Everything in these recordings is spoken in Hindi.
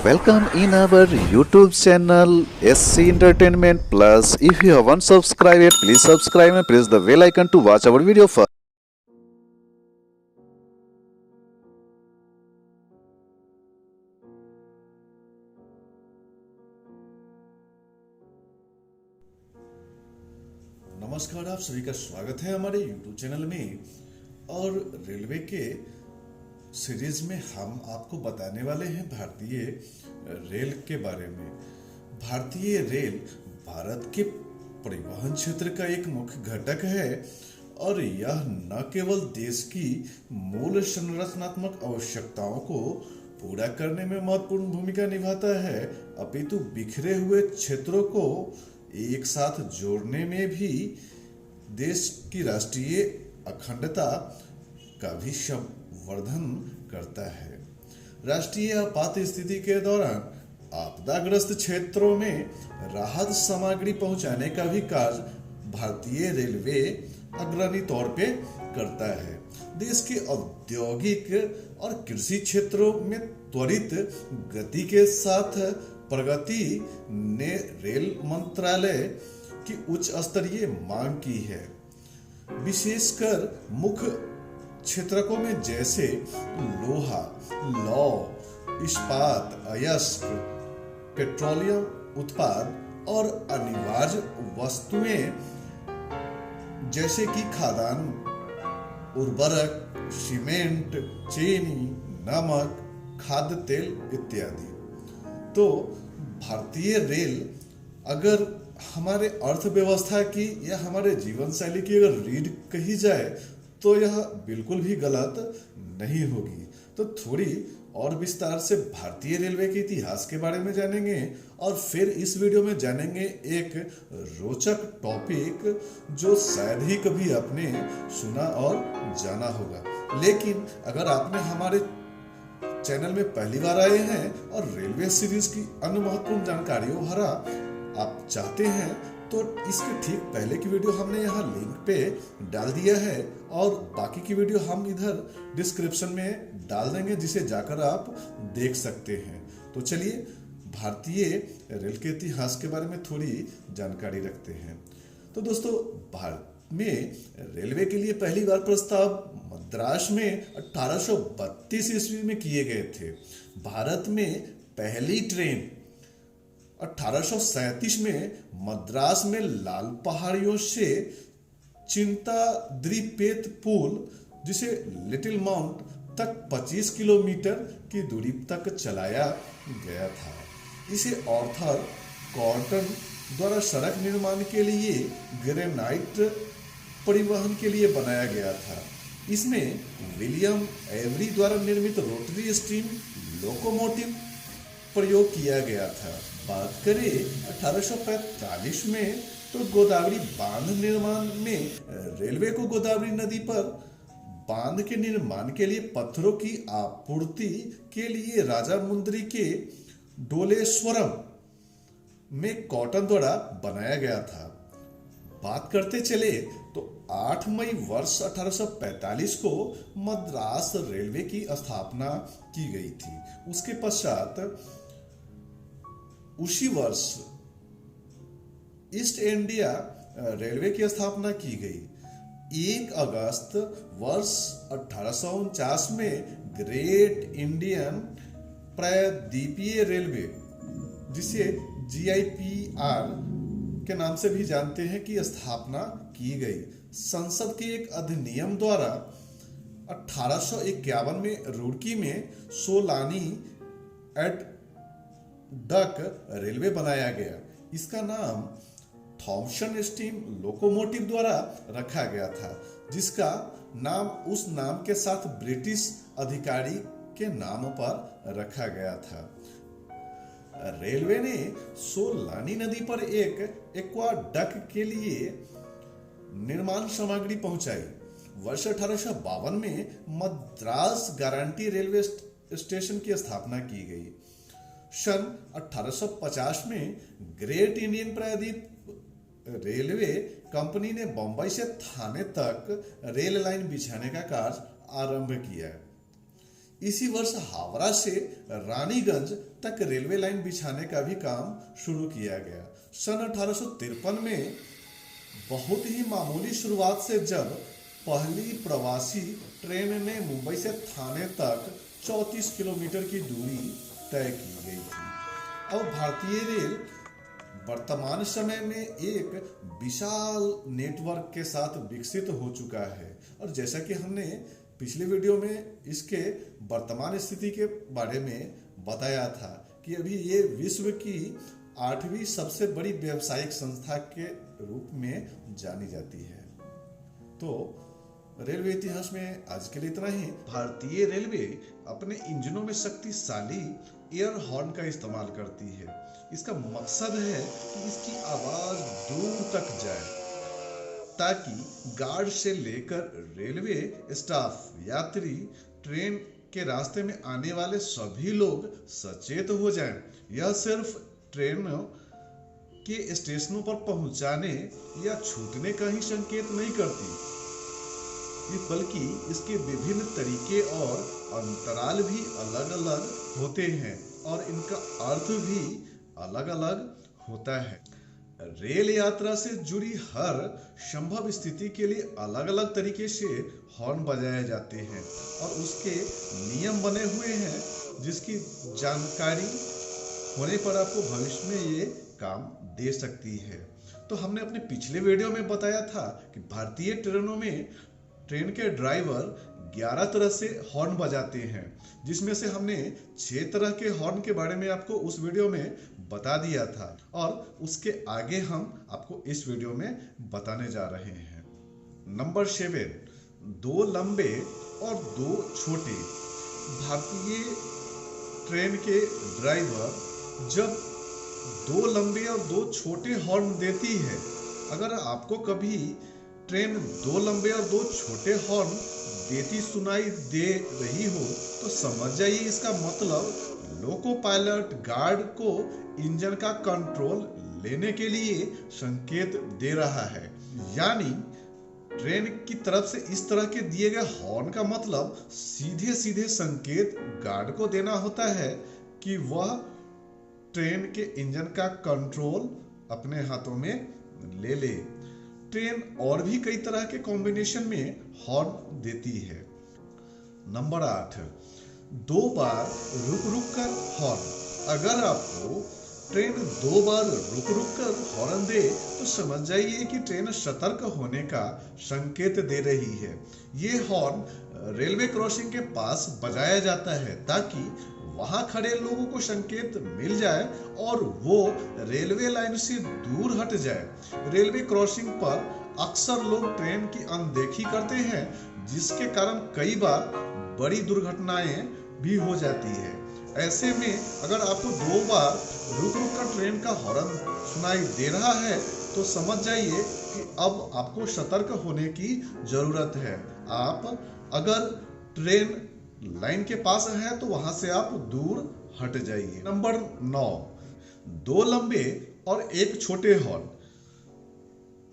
Welcome in our YouTube channel SC Entertainment Plus. If you haven't subscribed yet, please subscribe and press the bell icon to watch our video first. नमस्कार, आप सभी का स्वागत है हमारे YouTube चैनल में। और रेलवे के सीरीज में हम आपको बताने वाले हैं भारतीय रेल के बारे में। भारतीय रेल भारत के परिवहन क्षेत्र का एक मुख्य घटक है और यह न केवल देश की मूल संरचनात्मक आवश्यकताओं को पूरा करने में महत्वपूर्ण भूमिका निभाता है, अपितु बिखरे हुए क्षेत्रों को एक साथ जोड़ने में भी देश की राष्ट्रीय अखंडता का भी संवर्धन करता है। राष्ट्रीय आपात स्थिति के दौरान आपदाग्रस्त क्षेत्रों में राहत सामग्री पहुंचाने का भी कार्य भारतीय रेलवे अग्रणी तौर पे करता है। देश के औद्योगिक और कृषि क्षेत्रों में त्वरित गति के साथ प्रगति ने रेल मंत्रालय की उच्च स्तरीय मांग की है, विशेषकर मुख्य क्षेत्रकों में जैसे लोहा, लौह, इस्पात, अयस्क, पेट्रोलियम उत्पाद और अनिवार्य वस्तुएं जैसे कि खाद्यान्न, उर्वरक, सीमेंट, चीनी, नमक, खाद्य तेल इत्यादि। तो भारतीय रेल अगर हमारे अर्थव्यवस्था की या हमारे जीवन शैली की अगर रीढ़ कही जाए तो यह बिल्कुल भी गलत नहीं होगी। तो थोड़ी और विस्तार से भारतीय रेलवे के इतिहास के बारे में जानेंगे और फिर इस वीडियो में जानेंगे एक रोचक टॉपिक जो शायद ही कभी आपने सुना और जाना होगा। लेकिन अगर आपने हमारे चैनल में पहली बार आए हैं और रेलवे सीरीज की अन्य महत्वपूर्ण जानकारियों भरा आप चाहते हैं तो इसके ठीक पहले की वीडियो हमने यहाँ लिंक पे डाल दिया है और बाकी की वीडियो हम इधर डिस्क्रिप्शन में डाल देंगे, जिसे जाकर आप देख सकते हैं। तो चलिए भारतीय रेल के इतिहास के बारे में थोड़ी जानकारी रखते हैं। तो दोस्तों, भारत में रेलवे के लिए पहली बार प्रस्ताव मद्रास में 1832 ईस्वी में किए गए थे। भारत में पहली ट्रेन 1837 में मद्रास में लाल पहाड़ियों से चिंताद्रिपेत पुल, जिसे लिटिल माउंट तक 25 किलोमीटर की दूरी तक चलाया गया था। इसे ऑर्थर कॉटन द्वारा सड़क निर्माण के लिए ग्रेनाइट परिवहन के लिए बनाया गया था। इसमें विलियम एवरी द्वारा निर्मित रोटरी स्टीम लोकोमोटिव प्रयोग किया गया था। बात करें 1845 में तो गोदावरी बांध निर्माण में रेलवे को गोदावरी नदी पर बांध के निर्माण के लिए पत्थरों की आपूर्ति के लिए राजामुंद्री के डोलेश्वरम में कॉटन द्वारा बनाया गया था। बात करते चले तो 8 मई वर्ष 1845 को मद्रास रेलवे की स्थापना की गई थी। उसके पश्चात उसी वर्ष ईस्ट इंडिया रेलवे की स्थापना की गई। 1 अगस्त वर्ष 1849 में ग्रेट इंडियन प्रायद्वीपीय रेलवे, जिसे GIPR के नाम से भी जानते हैं, की स्थापना की गई। संसद के एक अधिनियम द्वारा 1851 में रुड़की में सोलानी एट डक रेलवे बनाया गया। इसका नाम थॉमसन स्टीम लोकोमोटिव द्वारा रखा गया था, जिसका नाम उस नाम के साथ ब्रिटिश अधिकारी के नाम पर रखा गया था। रेलवे ने सोलानी नदी पर एक एक्वाडक्ट के लिए निर्माण सामग्री पहुंचाई। वर्ष 1852 में मद्रास गारंटी रेलवे स्टेशन की स्थापना की गई। सन 1850 में ग्रेट इंडियन प्रायद्वीप रेलवे कंपनी ने बंबई से थाने तक रेल लाइन बिछाने का कार्य आरंभ किया। इसी वर्ष हावड़ा से रानीगंज तक रेलवे लाइन बिछाने का भी काम शुरू किया गया। सन 1853 में बहुत ही मामूली शुरुआत से जब पहली प्रवासी ट्रेन ने मुंबई से थाने तक 34 किलोमीटर की दूरी तय की गई थी। अब भारतीय रेल वर्तमान समय में एक विशाल नेटवर्क के साथ विकसित हो चुका है और जैसा कि हमने पिछले वीडियो में इसके वर्तमान स्थिति के बारे में बताया था कि अभी ये विश्व की 8वीं सबसे बड़ी व्यावसायिक संस्था के रूप में जानी जाती है। तो रेलवे इतिहास में आज के लिए इतना ही। भारतीय रेलवे अपने इंजनों में शक्तिशाली एयर हॉर्न का इस्तेमाल करती है। इसका मकसद है कि इसकी आवाज दूर तक जाए ताकि गार्ड से लेकर रेलवे स्टाफ, यात्री, ट्रेन के रास्ते में आने वाले सभी लोग सचेत हो जाएं। यह सिर्फ ट्रेनों के स्टेशनों पर पहुंचाने या छूटने का ही संकेत नहीं करती, बल्कि इसके विभिन्न तरीके और अंतराल भी अलग अलग होते हैं और इनका अर्थ भी अलग अलग होता है। रेल यात्रा से जुड़ी हर संभव स्थिति के लिए अलग अलग तरीके से हॉर्न बजाए जाते हैं और उसके नियम बने हुए हैं जिसकी जानकारी होने पर आपको भविष्य में ये काम दे सकती है। तो हमने अपने पिछले वीडियो में बताया था कि भारतीय ट्रेनों में ट्रेन के ड्राइवर 11 तरह से हॉर्न बजाते हैं, जिसमें से हमने 6 तरह के हॉर्न के बारे में आपको उस वीडियो में बता दिया था और उसके आगे हम आपको इस वीडियो में बताने जा रहे हैं। नंबर 7, 2 लंबे और 2 छोटे। भारतीय ट्रेन के ड्राइवर जब 2 लंबे और 2 छोटे हॉर्न देती है, अगर आपको कभी ट्रेन 2 लंबे और 2 छोटे हॉर्न देती सुनाई दे रही हो तो समझ जाइए इसका मतलब लोको पायलट गार्ड को इंजन का कंट्रोल लेने के लिए संकेत दे रहा है। यानी ट्रेन की तरफ से इस तरह के दिए गए हॉर्न का मतलब सीधे सीधे संकेत गार्ड को देना होता है कि वह ट्रेन के इंजन का कंट्रोल अपने हाथों में ले ले। ट्रेन और भी कई तरह के कॉम्बिनेशन में हॉर्न देती है। नंबर 8, 2 बार रुक रुक कर हॉर्न। अगर आपको ट्रेन 2 बार रुक रुक कर हॉर्न दे तो समझ जाइए कि ट्रेन सतर्क होने का संकेत दे रही है। ये हॉर्न रेलवे क्रॉसिंग के पास बजाया जाता है ताकि वहां खड़े लोगों को संकेत मिल जाए और वो रेलवे लाइन से दूर हट जाए। रेलवे क्रॉसिंग पर अक्सर लोग ट्रेन की अनदेखी करते हैं, जिसके कारण कई बार बड़ी दुर्घटनाएं भी हो जाती है। ऐसे में अगर आपको 2 बार रुक रुक कर ट्रेन का हॉर्न सुनाई दे रहा है तो समझ जाइए कि अब आपको सतर्क होने की जरूरत है। आप अगर ट्रेन लाइन के पास है तो वहां से आप दूर हट जाइए। नंबर 9, 2 लंबे और 1 छोटे हॉर्न।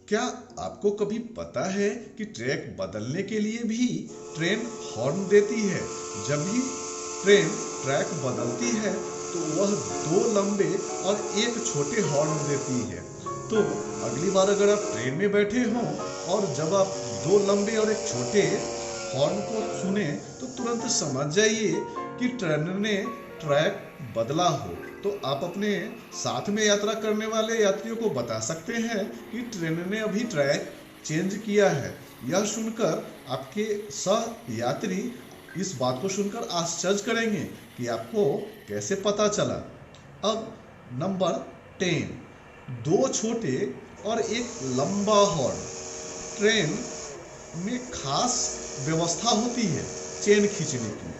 क्या आपको कभी पता है कि ट्रैक बदलने के लिए भी ट्रेन हॉर्न देती है? जब भी ट्रेन ट्रैक बदलती है तो वह 2 लंबे और 1 छोटे हॉर्न देती है। तो अगली बार अगर आप ट्रेन में बैठे हों और जब आप 2 लंबे और 1 छोटे हॉर्न को सुने तो तुरंत समझ जाइए कि ट्रेन ने ट्रैक बदला हो। तो आप अपने साथ में यात्रा करने वाले यात्रियों को बता सकते हैं कि ट्रेन ने अभी ट्रैक चेंज किया है। यह सुनकर आपके सह यात्री इस बात को सुनकर आश्चर्य करेंगे कि आपको कैसे पता चला। अब नंबर 10, 2 छोटे और 1 लंबा हॉर्न। ट्रेन में खास व्यवस्था होती है चेन खींचने की।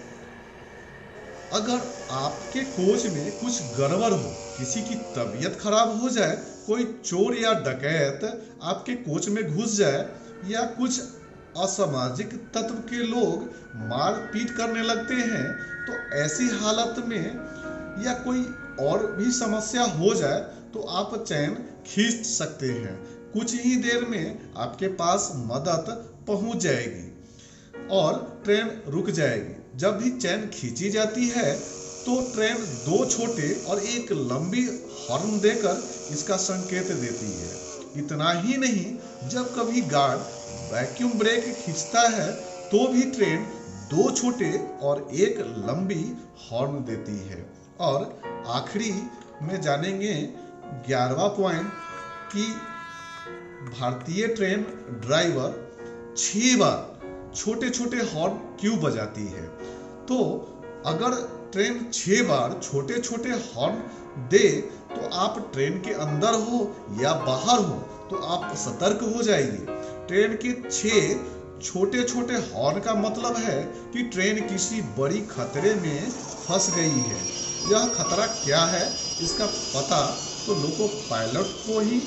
अगर आपके कोच में कुछ गड़बड़ हो, किसी की तबीयत खराब हो जाए, कोई चोर या डकैत आपके कोच में घुस जाए या कुछ असामाजिक तत्व के लोग मारपीट करने लगते हैं तो ऐसी हालत में या कोई और भी समस्या हो जाए तो आप चैन खींच सकते हैं। कुछ ही देर में आपके पास मदद पहुंच जाएगी और ट्रेन रुक जाएगी। जब भी चैन खींची जाती है तो ट्रेन दो छोटे और एक लंबी हॉर्न देकर इसका संकेत देती है। इतना ही नहीं, जब कभी गार्ड वैक्यूम ब्रेक खींचता है तो भी ट्रेन दो छोटे और एक लंबी हॉर्न देती है। और आखिरी में जानेंगे 11वां पॉइंट कि भारतीय ट्रेन ड्राइवर 6 बार छोटे छोटे हॉर्न क्यों बजाती है। तो अगर ट्रेन 6 बार छोटे छोटे हॉर्न दे तो आप ट्रेन के अंदर हो या बाहर हो तो आप सतर्क हो जाइए। ट्रेन के 6 छोटे छोटे हॉर्न का मतलब है कि ट्रेन किसी बड़ी खतरे में फंस गई है। यह खतरा क्या है इसका पता तो लोको पायलट को ही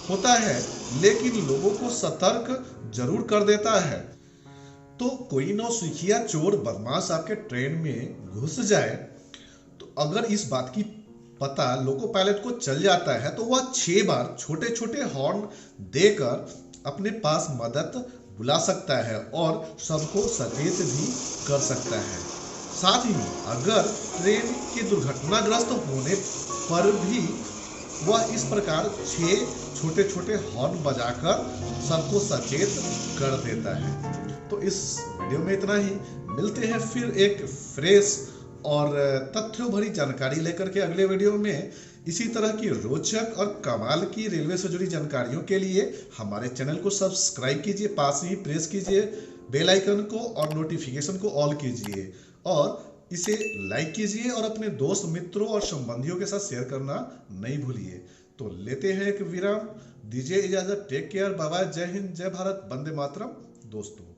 होता है, लेकिन लोगों को सतर्क जरूर कर देता है। तो कोई नौसिखिया चोर बदमाश आपके ट्रेन में घुस जाए तो अगर इस बात की पता लोको पायलट को चल जाता है तो वह 6 बार छोटे छोटे हॉर्न देकर अपने पास मदद बुला सकता है और सबको सचेत भी कर सकता है। साथ ही अगर ट्रेन के दुर्घटनाग्रस्त होने पर भी वह इस प्रकार 6 छोटे छोटे हॉर्न बजाकर सबको सचेत कर देता है। तो इस वीडियो में इतना ही। मिलते हैं फिर एक फ्रेश और तथ्यों भरी जानकारी लेकर के अगले वीडियो में। इसी तरह की रोचक और कमाल की रेलवे से जुड़ी जानकारियों के लिए हमारे चैनल को सब्सक्राइब कीजिए, पास ही प्रेस कीजिए बेल आइकन को और नोटिफिकेशन को ऑल कीजिए और इसे लाइक कीजिए और अपने दोस्त मित्रों और संबंधियों के साथ शेयर करना नहीं भूलिए। तो लेते हैं एक विराम, दीजिए इजाजत, टेक केयर, बाय बाय, जय हिंद, जय भारत, वंदे मातरम दोस्तों।